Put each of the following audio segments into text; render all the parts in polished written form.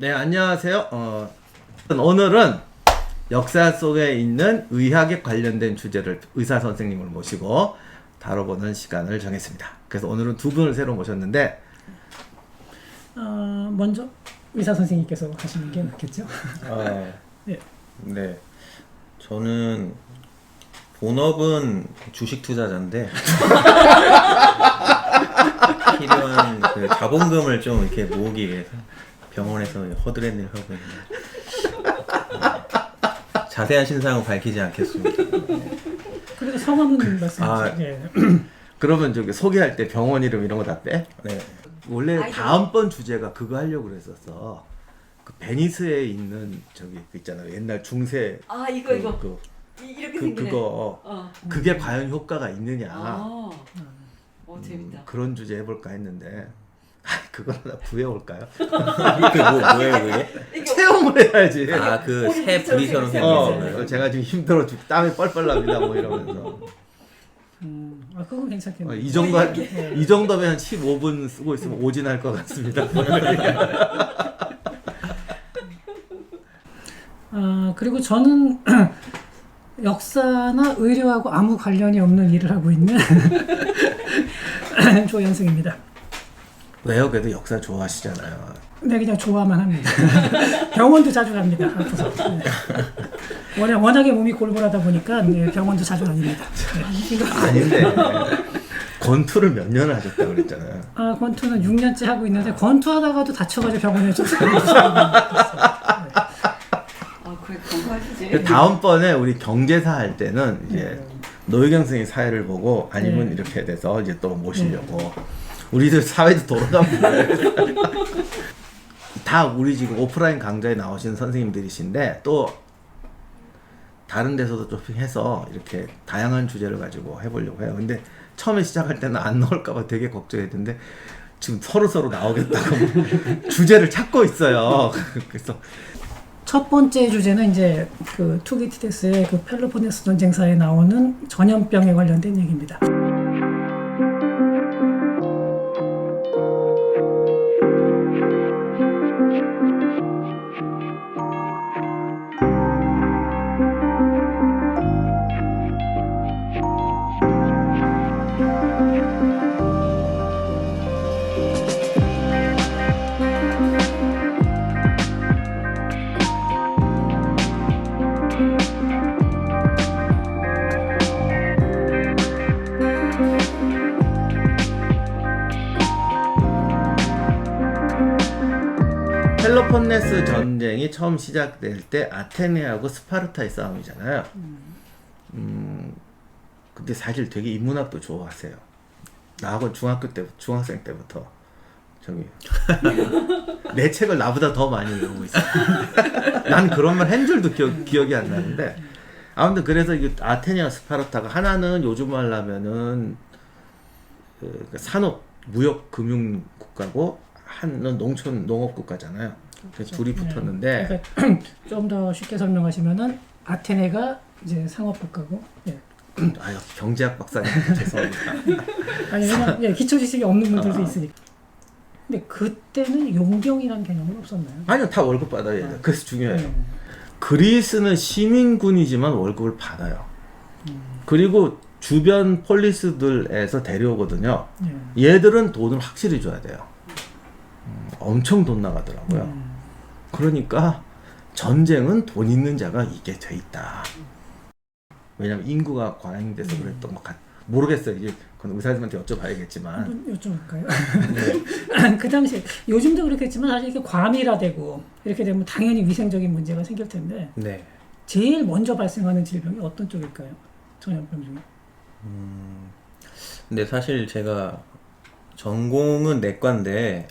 네, 안녕하세요. 오늘은 역사 속에 있는 의학에 관련된 주제를 의사 선생님을 모시고 다뤄보는 시간을 정했습니다. 그래서 오늘은 두 분을 새로 모셨는데 먼저 의사 선생님께서 하시는 게 낫겠죠? 네. 네. 저는 본업은 주식 투자자인데 필요한 그 자본금을 좀 이렇게 모으기 위해서 병원에서 허드렛 일을 하고 있습니다. 자세한 신상은 밝히지 않겠습니다. 그래도 성함은 말씀하세요. 예. 그러면 저기 소개할 때 병원 이름 이런 거 다 빼? 네. 원래 다음번 주제가 그거 하려고 그랬었어. 그 베니스에 있는 저기 그 있잖아요. 옛날 중세 이거 이렇게 생기네. 그거 그게 과연 효과가 있느냐. 재밌다. 그런 주제 해볼까 했는데 그걸 하나 구해올까요? 그게 뭐예요 그게? 체험을 해야지. 그 새 부리처럼 생긴 거예요? 제가 지금 힘들어 죽 땀이 뻘뻘 납니다. 뭐 이러면서. 그건 괜찮겠네요. 이 정도면 한 15분 쓰고 있으면 오진할 것 같습니다. 그리고 저는 역사나 의료하고 아무 관련이 없는 일을 하고 있는 조현승입니다. 왜요? 그래도 역사 좋아하시잖아요. 네, 그냥 좋아만 합니다. 병원도 자주 갑니다. 아파서. 네. 워낙에 몸이 골골하다 보니까 병원도 자주 다닙니다. 네. 아닌데 권투를 몇 년을 하셨다고 그랬잖아요. 권투는 6년째 하고 있는데 권투하다가도 다쳐가지고 병원에 좀 그래 건강하시지. 다음번에 우리 경제사 할 때는 이제 노유경 선생님 사회를 보고 아니면 이렇게 돼서 이제 또 모시려고 우리들 사회도 돌아갑니다. 다 우리 지금 오프라인 강좌에 나오신 선생님들이신데 또 다른 데서도 좀 해서 이렇게 다양한 주제를 가지고 해보려고 해요. 근데 처음에 시작할 때는 안 나올까봐 되게 걱정했는데 지금 서로 나오겠다고 주제를 찾고 있어요. 그래서 첫 번째 주제는 이제 그 투기티데스의 그 펠로폰네스 전쟁사에 나오는 전염병에 관련된 얘기입니다. 펠로폰네스 전쟁이 처음 시작될 때 아테네하고 스파르타의 싸움이잖아요. 근데 사실 되게 인문학도 좋아하세요. 나하고 중학생 때부터 저기 내 책을 나보다 더 많이 읽고 있어요. 난 그런 말 한 줄도 기억이 안 나는데 아무튼 그래서 이게 아테네와 스파르타가 하나는 요즘 말로 하면은 그 산업, 무역, 금융 국가고 한은 농촌 농업 국가잖아요. 그래서 둘이 붙었는데 좀 더 쉽게 설명하시면은 아테네가 이제 상업 국가고 아유 경제학 박사님 죄송합니다. 아니 왜냐면 기초 지식이 없는 분들도 있으니까. 근데 그때는 용병이라는 개념은 없었나요? 아니요 다 월급 받아야 돼요. 그래서 중요해요. 그리스는 시민군이지만 월급을 받아요. 그리고 주변 폴리스들에서 데려오거든요. 얘들은 돈을 확실히 줘야 돼요. 엄청 돈 나가더라고요. 그러니까 전쟁은 돈 있는 자가 이게 돼 있다. 왜냐면 인구가 과잉돼서 그랬던 것 같. 모르겠어요. 이제 그건 의사님한테 여쭤봐야겠지만. 한번 여쭤볼까요? 그 당시 요즘도 그렇겠지만 사실 이렇게 과밀화되고 이렇게 되면 당연히 위생적인 문제가 생길 텐데 네. 제일 먼저 발생하는 질병이 어떤 쪽일까요? 전염병 중에. 근데 사실 제가 전공은 내과인데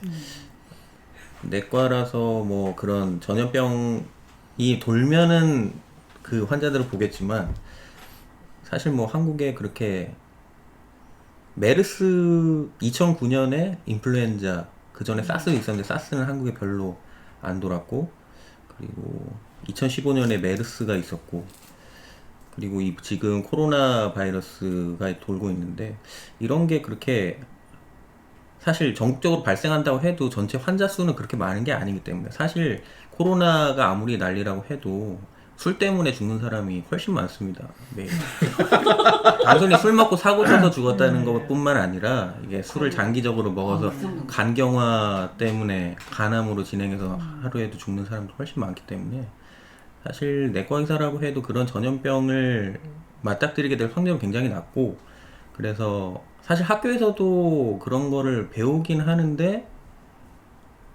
내과라서 뭐 그런 전염병이 돌면은 그 환자들을 보겠지만 사실 뭐 한국에 그렇게 메르스 2009년에 인플루엔자 그 전에 사스 있었는데 사스는 한국에 별로 안 돌았고 그리고 2015년에 메르스가 있었고 그리고 지금 코로나 바이러스가 돌고 있는데 이런 게 그렇게 사실 전국적으로 발생한다고 해도 전체 환자 수는 그렇게 많은 게 아니기 때문에 사실 코로나가 아무리 난리라고 해도 술 때문에 죽는 사람이 훨씬 많습니다. 매일. 단순히 술 먹고 사고 쳐서 죽었다는 것뿐만 아니라 이게 술을 장기적으로 먹어서 간경화 때문에 간암으로 진행해서 하루에도 죽는 사람도 훨씬 많기 때문에 사실 내과 의사라고 해도 그런 전염병을 맞닥뜨리게 될 확률은 굉장히 낮고, 그래서 사실 학교에서도 그런 거를 배우긴 하는데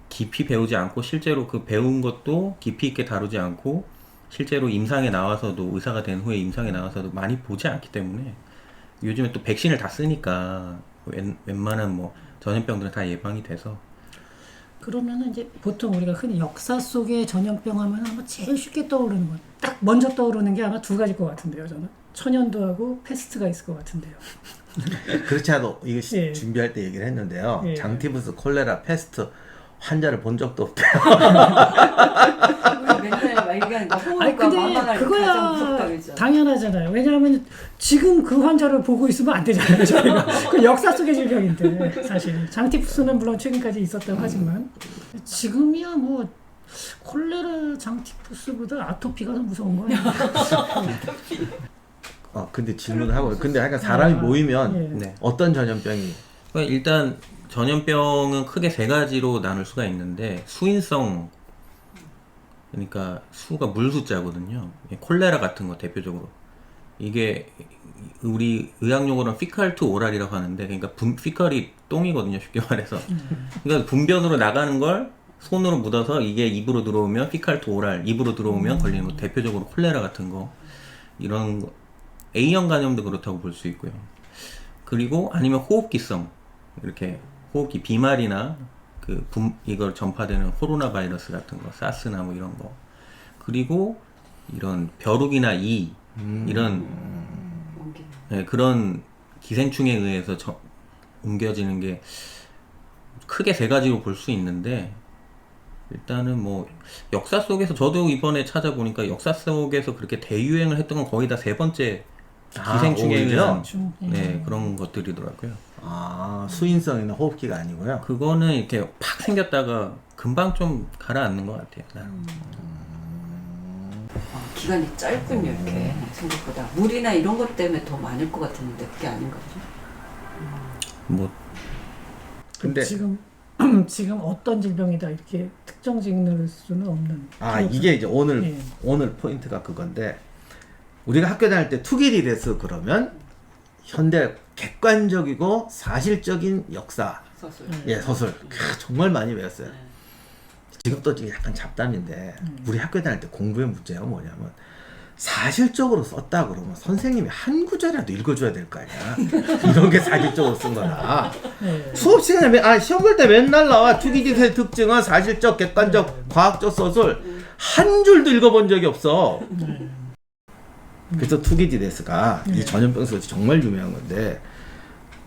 깊이 배우지 않고 실제로 그 배운 것도 깊이 있게 다루지 않고 실제로 임상에 나와서도 의사가 된 후에 임상에 나와서도 많이 보지 않기 때문에 요즘에 또 백신을 다 쓰니까 웬만한 뭐 전염병들은 다 예방이 돼서. 그러면은 이제 보통 우리가 흔히 역사 속의 전염병 하면 아마 제일 쉽게 떠오르는 건 딱 먼저 떠오르는 게 아마 두 가지일 것 같은데요. 저는 천연두하고 패스트가 있을 것 같은데요. 그렇지 않아도 이거 예. 준비할 때 얘기를 했는데요. 예. 장티푸스, 콜레라, 패스트 환자를 본 적도 없대요. 우리 맨날 막 얘기하는 거 아니 호흡과 근데 마마가 가장 무섭다고 그거야 했잖아. 당연하잖아요. 왜냐하면 지금 그 환자를 보고 있으면 안 되잖아요. 저희가 그 역사 속의 질병인데 사실 장티푸스는 물론 최근까지 있었다고 하지만 지금이야 뭐 콜레라, 장티푸스보다 아토피가 더 무서운 거예요. 근데 질문을 하고 근데 약간 사람이 모이면 예. 네. 어떤 전염병이 그러니까 일단 전염병은 크게 세 가지로 나눌 수가 있는데 수인성, 그러니까 수가 물수자거든요. 콜레라 같은 거 대표적으로 이게 우리 의학용어로는 피칼 투 오랄이라고 하는데, 그러니까 피칼이 똥이거든요, 쉽게 말해서. 그러니까 분변으로 나가는 걸 손으로 묻어서 이게 입으로 들어오면 피칼 투 오랄, 입으로 들어오면 걸리는 거, 대표적으로 콜레라 같은 거, 이런 거. A형 간염도 그렇다고 볼 수 있고요. 그리고 아니면 호흡기성, 이렇게 호흡기 비말이나 이걸 전파되는 코로나 바이러스 같은 거, 사스나 뭐 이런 거. 그리고 이런 벼룩이나 이런 네, 그런 기생충에 의해서 옮겨지는 게 크게 세 가지로 볼 수 있는데, 일단은 뭐 역사 속에서 저도 이번에 찾아보니까 역사 속에서 그렇게 대유행을 했던 건 거의 다 세 번째 기생충에 의한 네, 그런 것들이더라고요. 수인성이나 호흡기가 아니고요. 그거는 이렇게 팍 생겼다가 금방 좀 가라앉는 것 같아요. 기간이 짧군요, 이렇게 생각보다. 물이나 이런 것 때문에 더 많을 것 같았는데 그게 아닌가 보죠. 뭐 근데 지금 어떤 질병이다 이렇게 특정 짓는 수는 없는. 이게 이제 오늘 예. 오늘 포인트가 그건데, 우리가 학교 다닐 때 투기리레스 그러면 현대 객관적이고 사실적인 역사, 소설. 소설 정말 많이 배웠어요. 지금도 지금 약간 잡담인데 우리 학교 다닐 때 공부의 문제가 뭐냐면 사실적으로 썼다 그러면 선생님이 한 구절이라도 읽어줘야 될 거 아니야. 이런 게 사실적으로 쓴 거다. 네. 수업 시간에 시험 볼 때 맨날 나와 투기지세의 특징은 사실적, 객관적, 과학적 소설 한 줄도 읽어본 적이 없어. 그래서 투기지데스가 이 전염병 소설이 정말 유명한 건데,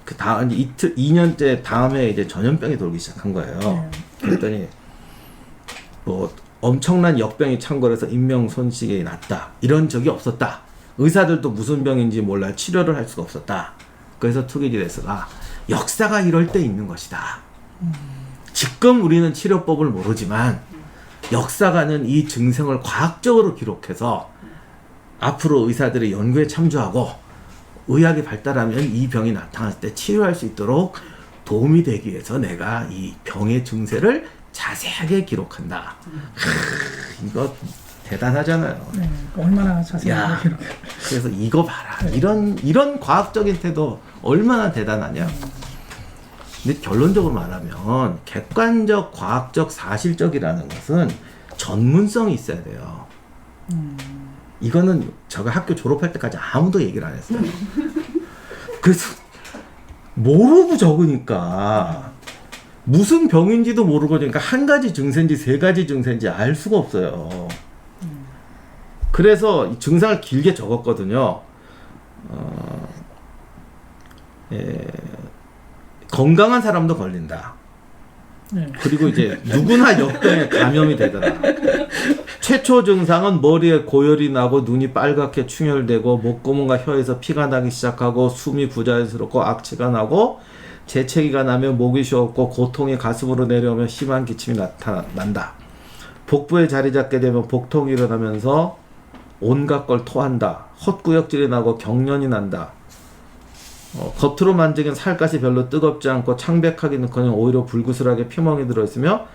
그 다음 2년째 다음에 이제 전염병이 돌기 시작한 거예요. 그랬더니 뭐 엄청난 역병이 창궐해서 인명 손실이 났다. 이런 적이 없었다. 의사들도 무슨 병인지 몰라 치료를 할 수가 없었다. 그래서 투기지데스가 역사가 이럴 때 있는 것이다. 지금 우리는 치료법을 모르지만 역사가는 이 증상을 과학적으로 기록해서 앞으로 의사들의 연구에 참조하고 의학이 발달하면 이 병이 나타났을 때 치료할 수 있도록 도움이 되기 위해서 내가 이 병의 증세를 자세하게 기록한다. 이거 대단하잖아요. 네, 얼마나 자세하게 야, 그래서 이거 봐라. 이런 과학적인 태도 얼마나 대단하냐. 근데 결론적으로 말하면 객관적, 과학적, 사실적이라는 것은 전문성이 있어야 돼요. 이거는 제가 학교 졸업할 때까지 아무도 얘기를 안 했어요. 그래서 모르고 적으니까 무슨 병인지도 모르고, 그러니까 한 가지 증세인지 세 가지 증세인지 알 수가 없어요. 그래서 이 증상을 길게 적었거든요. 건강한 사람도 걸린다. 네. 그리고 이제 누구나 역병에 감염이 되더라. 최초 증상은 머리에 고열이 나고 눈이 빨갛게 충혈되고 목구멍과 혀에서 피가 나기 시작하고 숨이 부자연스럽고 악취가 나고 재채기가 나면 목이 쉬었고 고통이 가슴으로 내려오면 심한 기침이 나타난다. 복부에 자리 잡게 되면 복통이 일어나면서 온갖 걸 토한다. 헛구역질이 나고 경련이 난다. 겉으로 만지긴 살갗이 별로 뜨겁지 않고 창백하기는커녕 오히려 불구슬하게 피멍이 들어있으며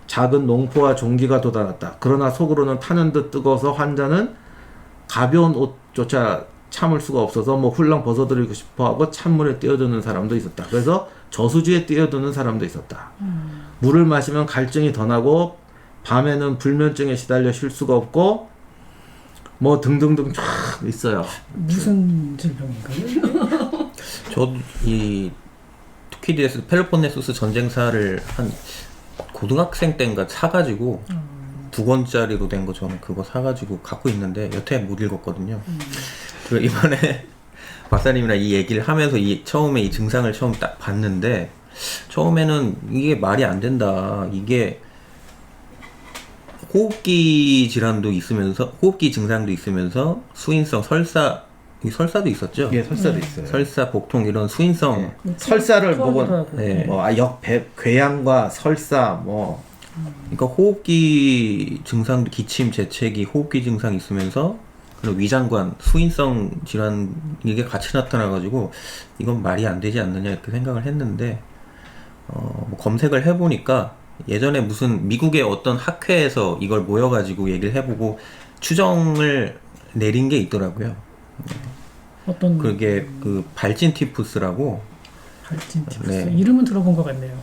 작은 농포와 종기가 돋아났다. 그러나 속으로는 타는 듯 뜨거워서 환자는 가벼운 옷조차 참을 수가 없어서 뭐 훌렁 벗어들이고 싶어하고 찬물에 뛰어드는 사람도 있었다. 그래서 저수지에 뛰어드는 사람도 있었다. 물을 마시면 갈증이 더 나고 밤에는 불면증에 시달려 쉴 수가 없고 뭐 등등등 쫙 있어요. 무슨 질병인가요? 저도 이 투키디에스 펠로폰네소스 전쟁사를 한 고등학생 때인가 사가지고 2권짜리로 된 거 저는 그거 사가지고 갖고 있는데 여태 못 읽었거든요. 그 이번에 박사님이랑 이 얘기를 하면서 처음에 이 증상을 처음 딱 봤는데 처음에는 이게 말이 안 된다. 이게 호흡기 질환도 있으면서 호흡기 증상도 있으면서 수인성 설사도 있었죠. 예, 설사도 있어요. 설사, 복통 이런 수인성 설사를 보고 네. 궤양과 설사 뭐 그러니까 호흡기 증상도 기침, 재채기, 호흡기 증상 있으면서 그리고 위장관, 수인성 질환 이게 같이 나타나가지고 이건 말이 안 되지 않느냐 이렇게 생각을 했는데 뭐 검색을 해보니까 예전에 무슨 미국의 어떤 학회에서 이걸 모여가지고 얘기를 해보고 추정을 내린 게 있더라고요. 어떤 그게 그 발진티푸스라고 발진 티푸스 네. 이름은 들어본 것 같네요.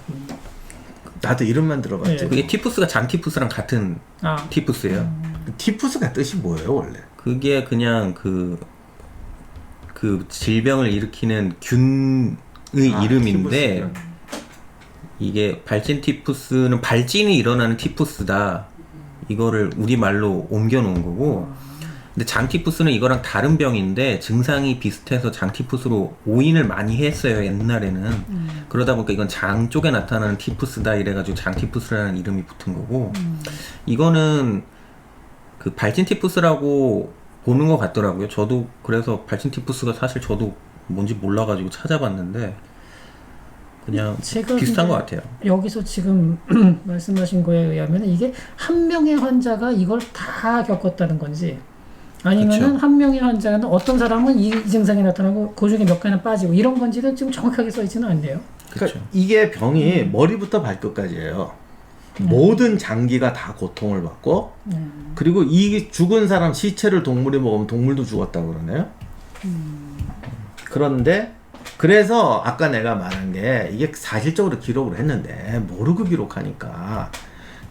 나도 이름만 들어봤죠. 네. 그게 티푸스가 잔티푸스랑 같은 티푸스예요. 티푸스가 뜻이 뭐예요 원래? 그게 그냥 그 질병을 일으키는 균의 이름인데 티푸스요? 이게 발진티푸스는 발진이 일어나는 티푸스다. 이거를 우리말로 옮겨 놓은 거고 근데 장티푸스는 이거랑 다른 병인데 증상이 비슷해서 장티푸스로 오인을 많이 했어요 옛날에는. 그러다 보니까 이건 장 쪽에 나타나는 티푸스다 이래가지고 장티푸스라는 이름이 붙은 거고 이거는 그 발진티푸스라고 보는 것 같더라고요. 저도 그래서 발진티푸스가 사실 저도 뭔지 몰라가지고 찾아봤는데 그냥 비슷한 것 같아요. 여기서 지금 말씀하신 거에 의하면 이게 한 명의 환자가 이걸 다 겪었다는 건지 아니면은 그쵸. 한 명의 환자는 어떤 사람은 이 증상이 나타나고 그 중에 몇 개는 빠지고 이런 건지는 지금 정확하게 써 있지는 않네요. 그러니까 이게 병이 머리부터 발끝까지예요. 모든 장기가 다 고통을 받고 그리고 이 죽은 사람 시체를 동물이 먹으면 동물도 죽었다고 그러네요. 그런데 그래서 아까 내가 말한 게 이게 사실적으로 기록을 했는데 모르고 기록하니까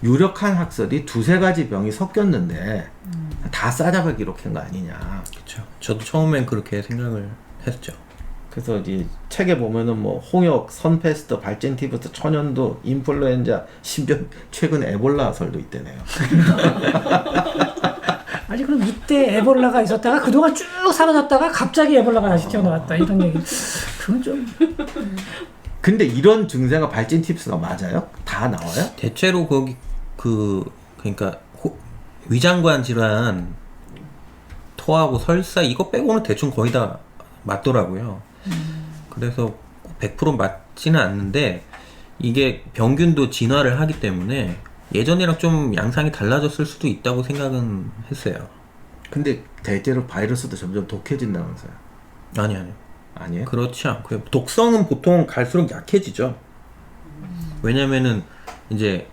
유력한 학설이 2-3가지 병이 섞였는데 다 싸잡아 기록한 거 아니냐. 그렇죠. 저도 처음엔 그렇게 생각을 했죠. 그래서 이 책에 보면은 뭐 홍역, 선페스트, 발진티푸스, 천연두, 인플루엔자, 심지어 최근 에볼라설도 있대네요. 아니 그럼 이때 에볼라가 있었다가 그동안 쭉 사라졌다가 갑자기 에볼라가 다시 튀어나왔다 이런 얘기. 그건 좀. 근데 이런 증세가 발진티푸스가 맞아요? 다 나와요? 대체로 거기 그러니까 위장관 질환, 토하고 설사 이거 빼고는 대충 거의 다 맞더라고요. 그래서 100% 맞지는 않는데 이게 병균도 진화를 하기 때문에 예전이랑 좀 양상이 달라졌을 수도 있다고 생각은 했어요. 근데 대체로 바이러스도 점점 독해진다면서요? 아니요. 아니에요? 그렇지 않고요. 독성은 보통 갈수록 약해지죠. 왜냐면은 이제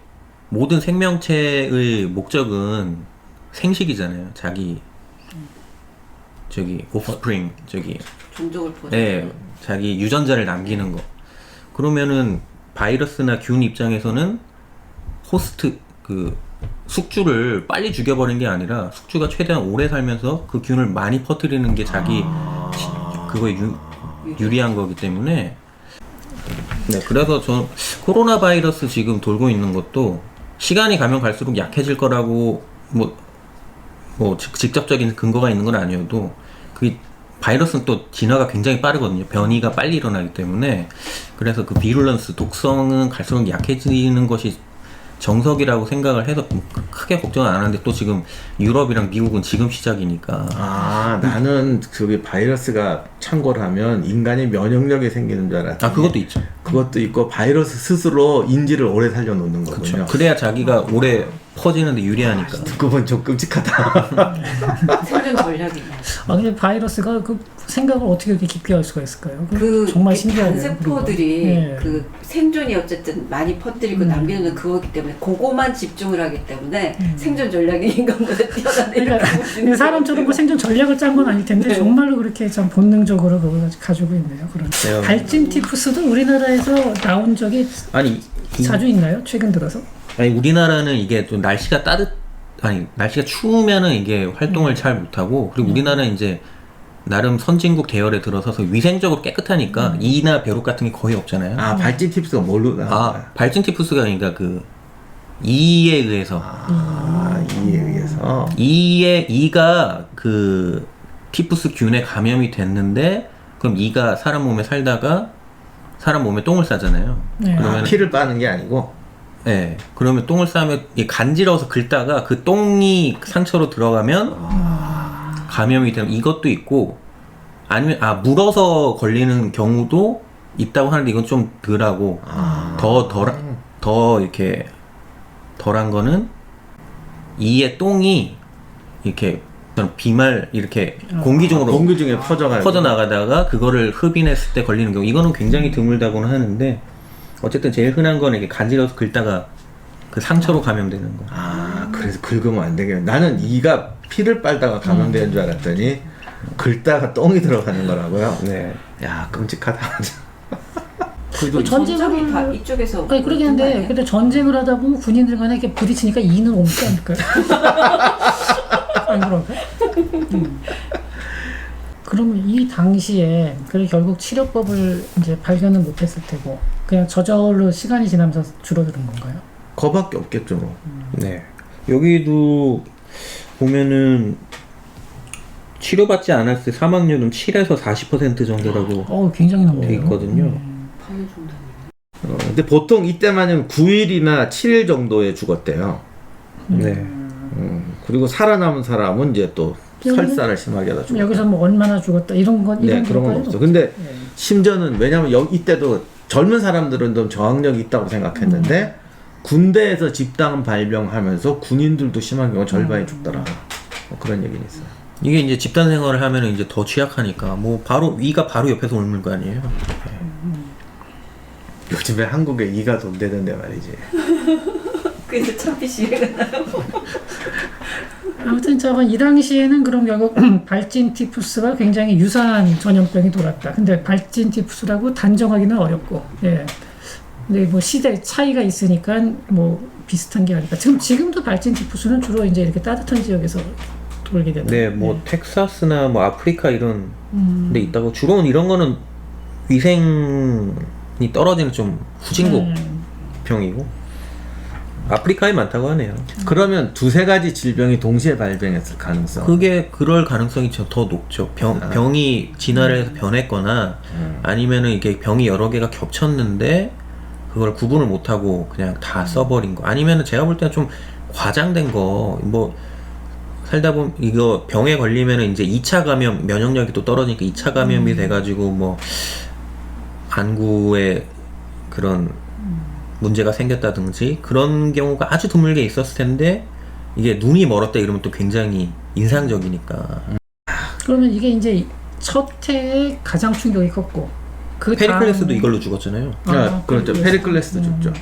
모든 생명체의 목적은 생식이잖아요. 자기 offspring 종족을 보내. 네, 자기 유전자를 남기는 거. 그러면은 바이러스나 균 입장에서는 호스트 숙주를 빨리 죽여버리는 게 아니라 숙주가 최대한 오래 살면서 그 균을 많이 퍼뜨리는 게 자기 그거에 유리한 거기 때문에. 네, 그래서 전 코로나 바이러스 지금 돌고 있는 것도 시간이 가면 갈수록 약해질 거라고 뭐 직접적인 근거가 있는 건 아니어도 그 바이러스는 또 진화가 굉장히 빠르거든요. 변이가 빨리 일어나기 때문에. 그래서 그 비룰런스, 독성은 갈수록 약해지는 것이 정석이라고 생각을 해서 크게 걱정은 안 하는데 또 지금 유럽이랑 미국은 지금 시작이니까. 나는 저기 바이러스가 창궐하면 인간의 면역력이 생기는 줄 알았더니 그것도 있죠. 그것도 있고 바이러스 스스로 인지를 오래 살려놓는 거군요. 그렇죠. 그래야 자기가 오래 퍼지는데 유리하니까. 듣고 보니 좀 끔찍하다. 생존 전략이네. 근데 바이러스가 그 생각을 어떻게 그렇게 깊게 할 수가 있을까요? 그 정말 신기하네요. 단세포들이 네. 그 생존이 어쨌든 많이 퍼뜨리고 남기는 그거기 때문에 그거만 집중을 하기 때문에 생존 전략이 인간보다 뛰어나다고 그러니까 사람처럼 뭐 생존 전략을 짠 건 아닐 텐데 네. 정말로 그렇게 참 본능적으로 그걸 가지고 있네요. 그런 네. 발진티푸스도 우리나라에서 나온 적이 아니 자주 있나요? 최근 들어서? 아니 우리나라는 이게 좀 날씨가 날씨가 추우면은 이게 활동을 잘 못하고, 그리고 우리나라는 이제 나름 선진국 대열에 들어서서 위생적으로 깨끗하니까 이나 벼룩 같은 게 거의 없잖아요. 아 발진 팁스가 뭘로 나와요? 발진티푸스가 그러니까 그 이에 의해서 이에 의해서 이가 그 티푸스균에 감염이 됐는데, 그럼 이가 사람 몸에 살다가 사람 몸에 똥을 싸잖아요. 네. 그러면 피를 빠는 게 아니고 네, 그러면 똥을 싸면 이게 간지러워서 긁다가 그 똥이 상처로 들어가면 감염이 되는 이것도 있고, 아니면 물어서 걸리는 경우도 있다고 하는데 이건 좀 덜하고, 더 이렇게 덜한 거는 이의 똥이 이렇게 비말 이렇게 공기 중으로 공기 중에 퍼져나가다가 그거를 흡인했을 때 걸리는 경우, 이거는 굉장히 드물다고는 하는데, 어쨌든 제일 흔한 거는 이게 간지러서 긁다가 그 상처로 감염되는 거. 그래서 긁으면 안 되겠네. 나는 이가 피를 빨다가 감염되는 줄 알았더니 긁다가 똥이 들어가는 거라고요. 네. 야 끔찍하다. 그 전쟁을 다 이쪽에서 아니 그러긴 한데 근데 전쟁을 하다 보면 군인들 간에 이렇게 부딪히니까 이는 옮지 않을까요? 안 그런가? 그러면 이 당시에 그래 결국 치료법을 이제 발견은 못했을 테고 그냥 저절로 시간이 지나면서 줄어드는 건가요? 그거밖에 없겠죠 뭐. 네. 여기도 보면은 치료받지 않았을 때 사망률은 7에서 40% 정도라고 굉장히 높네요. 돼 있거든요. 반을 준다는 근데 보통 이때만이면 9일이나 7일 정도에 죽었대요. 네. 그리고 살아남은 사람은 이제 또 설사를 심하게 하다 죽었다. 여기서 뭐 얼마나 죽었다 이런 건 네, 그런 건 없어. 근데 심지어는 왜냐면 이때도 젊은 사람들은 좀 저항력이 있다고 생각했는데 군대에서 집단 발병하면서 군인들도 심한 경우 절반이 죽더라. 뭐 그런 얘기는 있어요. 이게 이제 집단 생활을 하면은 이제 더 취약하니까 뭐 바로 이가 바로 옆에서 옮는 거 아니에요? 요즘에 한국에 이가 돈 되던데 말이지. 그래서 참빛이 유행을 나요. 아무튼 이 당시에는 그럼 결국 발진티푸스가 굉장히 유사한 전염병이 돌았다. 근데 발진티푸스라고 단정하기는 어렵고, 예. 근데 뭐 시대 차이가 있으니까 뭐 비슷한 게 아닐까. 지금도 발진티푸스는 주로 이제 이렇게 따뜻한 지역에서 돌게 되는. 네, 뭐 텍사스나 뭐 아프리카 이런 데 있다고. 주로는 이런 거는 위생이 떨어지는 좀 후진국 병이고. 아프리카에 많다고 하네요. 그러면 두세 가지 질병이 동시에 발병했을 가능성? 그게 그럴 가능성이 더 높죠. 병이 진화를 해서 변했거나 아니면은 이게 병이 여러 개가 겹쳤는데 그걸 구분을 못하고 그냥 다 써버린 거. 아니면은 제가 볼 때는 좀 과장된 거. 뭐 살다 보면 이거 병에 걸리면은 이제 2차 감염 면역력이 또 떨어지니까 2차 감염이 돼가지고 뭐 안구에 그런 문제가 생겼다든지 그런 경우가 아주 드물게 있었을 텐데, 이게 눈이 멀었다 이러면 또 굉장히 인상적이니까. 그러면 이게 이제 첫 해에 가장 충격이 컸고 그 페리클레스도 이걸로 죽었잖아요. 그렇죠. 페리클레스도 죽죠.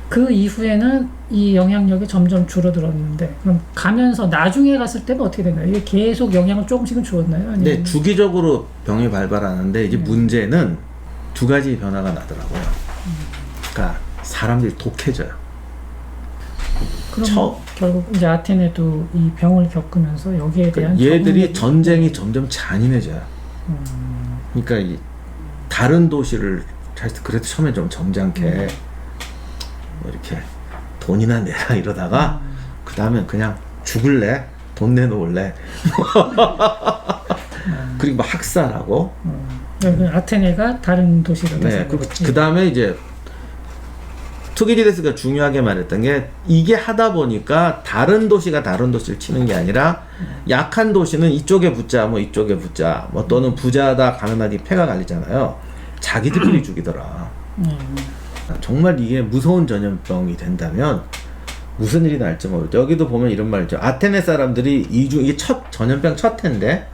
그 이후에는 이 영향력이 점점 줄어들었는데, 그럼 가면서 나중에 갔을 때는 어떻게 되나요? 이게 계속 영향을 조금씩은 주었나요? 아니면 네, 주기적으로 병이 발발하는데 이제 문제는 두 가지 변화가 나더라고요. 그러니까 사람들이 독해져요. 그럼 결국 이제 아테네도 이 병을 겪으면서 여기에 대한 얘들이 전쟁이 점점 잔인해져요. 그러니까 다른 도시를 그래도 처음에 좀 점잖게 뭐 이렇게 돈이나 내라 이러다가 그 다음에 그냥 죽을래? 돈 내놓을래? 그리고 뭐 학살하고. 아테네가 다른 도시를 네, 그 다음에 이제 투기디데스가 중요하게 말했던 게, 이게 하다 보니까 다른 도시가 다른 도시를 치는 게 아니라 약한 도시는 이쪽에 붙자, 뭐 이쪽에 붙자, 뭐 또는 부자다 가난하디 패가 갈리잖아요. 자기들끼리 죽이더라. 정말 이게 무서운 전염병이 된다면 무슨 일이 날지 모르죠. 여기도 보면 이런 말이죠. 아테네 사람들이 이게 전염병 첫 해인데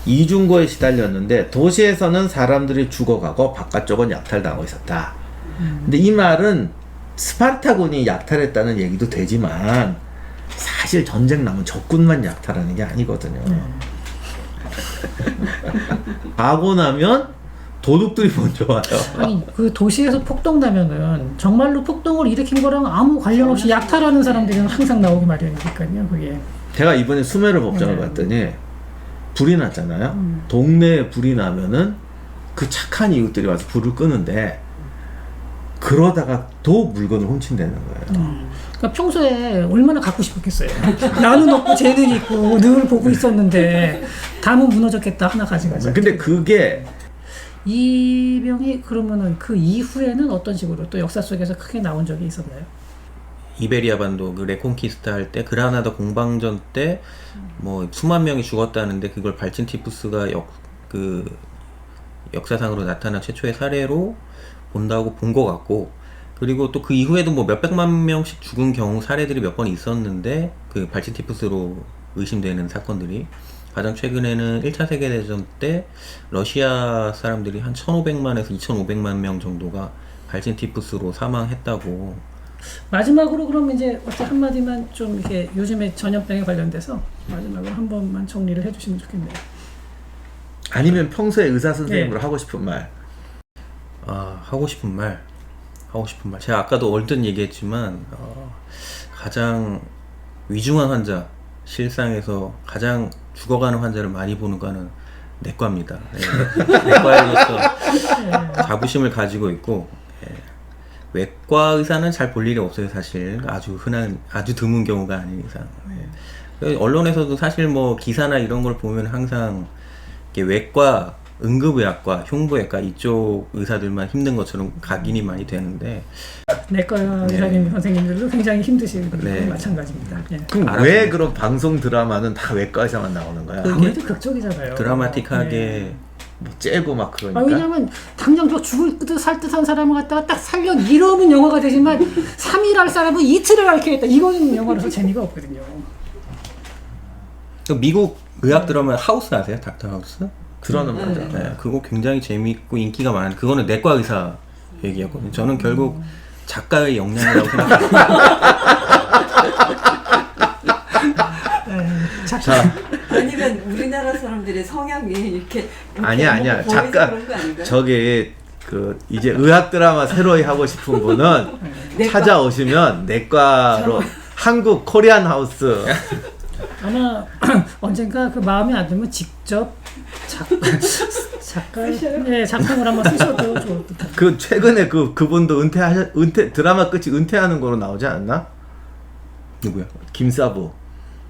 이중고에 시달렸는데 도시에서는 사람들이 죽어가고 바깥쪽은 약탈당하고 있었다. 근데 이 말은 스파르타군이 약탈했다는 얘기도 되지만 사실 전쟁 나면 적군만 약탈하는 게 아니거든요. 가고 나면 도둑들이 먼저 와요. 아니 그 도시에서 폭동 나면은 정말로 폭동을 일으킨 거랑 아무 관련 없이 약탈하는 사람들은 항상 나오기 마련이니까요. 그게. 제가 이번에 수메르 법정을 봤더니 불이 났잖아요. 동네에 불이 나면은 그 착한 이웃들이 와서 불을 끄는데 그러다가 또 물건을 훔친다는 거예요. 그러니까 평소에 얼마나 갖고 싶었겠어요. 나는 없고 쟤는 있고 늘 보고 있었는데 다음은 무너졌겠다 하나 가져가자. 근데 그게 이 병이 그러면은 그 이후에는 어떤 식으로 또 역사 속에서 크게 나온 적이 있었나요? 이베리아 반도 그 레콘키스타 할 때 그라나다 공방전 때 뭐 수만 명이 죽었다는데 그걸 발친티푸스가 역사상으로 나타난 최초의 사례로 본다고 본 것 같고, 그리고 또 그 이후에도 뭐 몇백만 명씩 죽은 경우 사례들이 몇 번 있었는데 그 발친티푸스로 의심되는 사건들이 가장 최근에는 1차 세계대전 때 러시아 사람들이 한 1500만에서 2500만 명 정도가 발친티푸스로 사망했다고. 마지막으로 그럼 이제 어떻게 한마디만 좀 이렇게 요즘에 전염병에 관련돼서 마지막으로 한 번만 정리를 해주시면 좋겠네요. 아니면 평소에 의사 선생님으로 하고 싶은 말. 하고 싶은 말. 제가 아까도 얼핏 얘기했지만 가장 위중한 환자, 실상에서 가장 죽어가는 환자를 많이 보는 거는 내과입니다. 내과의로서 자부심을 가지고 있고, 외과 의사는 잘 볼 일이 없어요. 사실 아주 드문 경우가 아닌 이상. 언론에서도 사실 뭐 기사나 이런 걸 보면 항상 외과, 응급의학과, 흉부외과 이쪽 의사들만 힘든 것처럼 각인이 많이 되는데 내과 의사님 선생님들도 굉장히 힘드신 건 마찬가지입니다. 그럼 왜 그런 방송 드라마는 다 외과 의사만 나오는 거야? 아무래도 극적이잖아요. 드라마틱하게 뭐 째고 막 그러니까. 왜냐면 당장 저 죽을 듯 살 듯한 사람을 갖다가 딱 살려 이러면 영화가 되지만 3일 할 사람은 이틀을 앓게 했다. 이거는 영화로서 재미가 없거든요. 미국 의학 드라마 하우스 아세요? 닥터 하우스? 들어는 맞아. 네, 그거 굉장히 재밌고 인기가 많은. 그거는 내과 의사 얘기였거든요. 저는 결국 작가의 역량이라고 생각합니다. 자, 아니면 우리나라 사람들의 성향이 이렇게 아니야. 보여서 작가 그런 거 아닌가요? 저기 이제 의학 드라마 새로이 하고 싶은 분은 내과. 찾아오시면 내과로 한국 코리안 하우스. 아마 언젠가 그 마음에 안 들면 직접 작품을 한번 쓰셔도 좋을 듯한. 그 최근에 그분도 드라마 끝이 은퇴하는 거로 나오지 않나? 누구야? 김사부.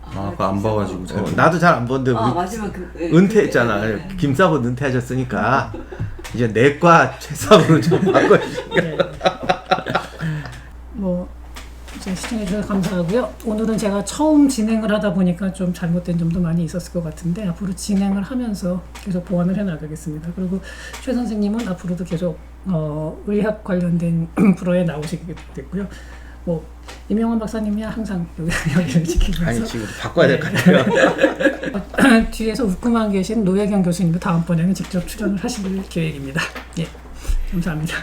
그거 안 봐가지고 잘. 나도 잘 안 보는데 마지막 은퇴했잖아. 김사부 은퇴하셨으니까 이제 내과 최사부로 좀 바꿔. 뭐 이제 시청해주셔서 감사하고요. 오늘은 제가 처음 진행을 하다 보니까 좀 잘못된 점도 많이 있었을 것 같은데 앞으로 진행을 하면서 계속 보완을 해나가겠습니다. 그리고 최 선생님은 앞으로도 계속 의학 관련된 프로에 나오시게 됐고요. 뭐 임영환 박사님이야 항상 여기를 지키면서. 아니 지금 바꿔야 될 것 같아요. 뒤에서 웃고만 계신 노혜경 교수님도 다음번에는 직접 출연을 하실 계획입니다. 예, 감사합니다.